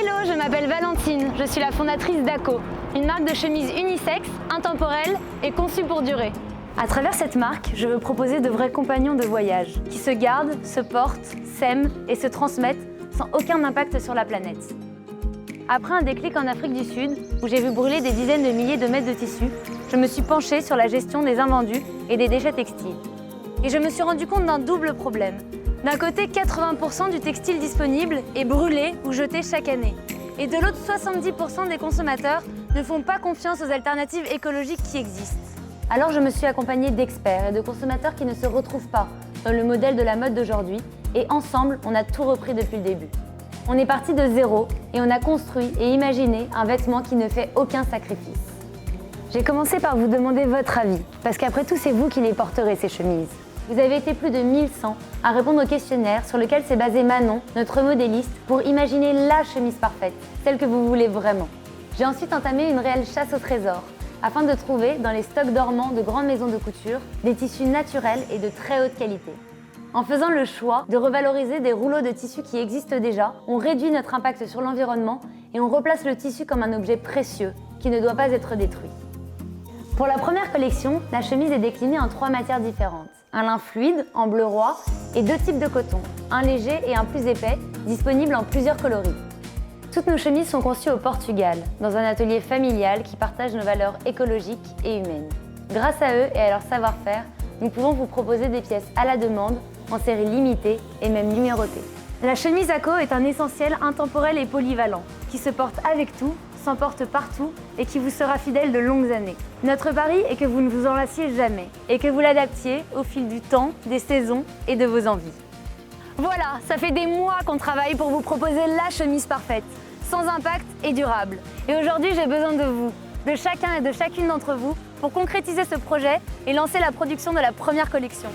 Hello, je m'appelle Valentine, je suis la fondatrice d'ACO, une marque de chemises unisexe, intemporelle et conçue pour durer. À travers cette marque, je veux proposer de vrais compagnons de voyage, qui se gardent, se portent, s'aiment et se transmettent sans aucun impact sur la planète. Après un déclic en Afrique du Sud, où j'ai vu brûler des dizaines de milliers de mètres de tissus, je me suis penchée sur la gestion des invendus et des déchets textiles. Et je me suis rendu compte d'un double problème. D'un côté, 80% du textile disponible est brûlé ou jeté chaque année. Et de l'autre, 70% des consommateurs ne font pas confiance aux alternatives écologiques qui existent. Alors je me suis accompagnée d'experts et de consommateurs qui ne se retrouvent pas dans le modèle de la mode d'aujourd'hui. Et ensemble, on a tout repris depuis le début. On est parti de zéro et on a construit et imaginé un vêtement qui ne fait aucun sacrifice. J'ai commencé par vous demander votre avis, parce qu'après tout, c'est vous qui les porterez, ces chemises. Vous avez été plus de 1100 à répondre au questionnaire sur lequel s'est basé Manon, notre modéliste, pour imaginer la chemise parfaite, celle que vous voulez vraiment. J'ai ensuite entamé une réelle chasse au trésor, afin de trouver dans les stocks dormants de grandes maisons de couture des tissus naturels et de très haute qualité. En faisant le choix de revaloriser des rouleaux de tissu qui existent déjà, on réduit notre impact sur l'environnement et on replace le tissu comme un objet précieux qui ne doit pas être détruit. Pour la première collection, la chemise est déclinée en 3 matières différentes. Un lin fluide, en bleu roi, et 2 types de coton, un léger et un plus épais, disponibles en plusieurs coloris. Toutes nos chemises sont conçues au Portugal, dans un atelier familial qui partage nos valeurs écologiques et humaines. Grâce à eux et à leur savoir-faire, nous pouvons vous proposer des pièces à la demande, en série limitée et même numérotée. La chemise ACO est un essentiel intemporel et polyvalent, qui se porte avec tout, s'emporte partout et qui vous sera fidèle de longues années. Notre pari est que vous ne vous en lassiez jamais et que vous l'adaptiez au fil du temps, des saisons et de vos envies. Voilà, ça fait des mois qu'on travaille pour vous proposer la chemise parfaite, sans impact et durable. Et aujourd'hui, j'ai besoin de vous, de chacun et de chacune d'entre vous, pour concrétiser ce projet et lancer la production de la première collection.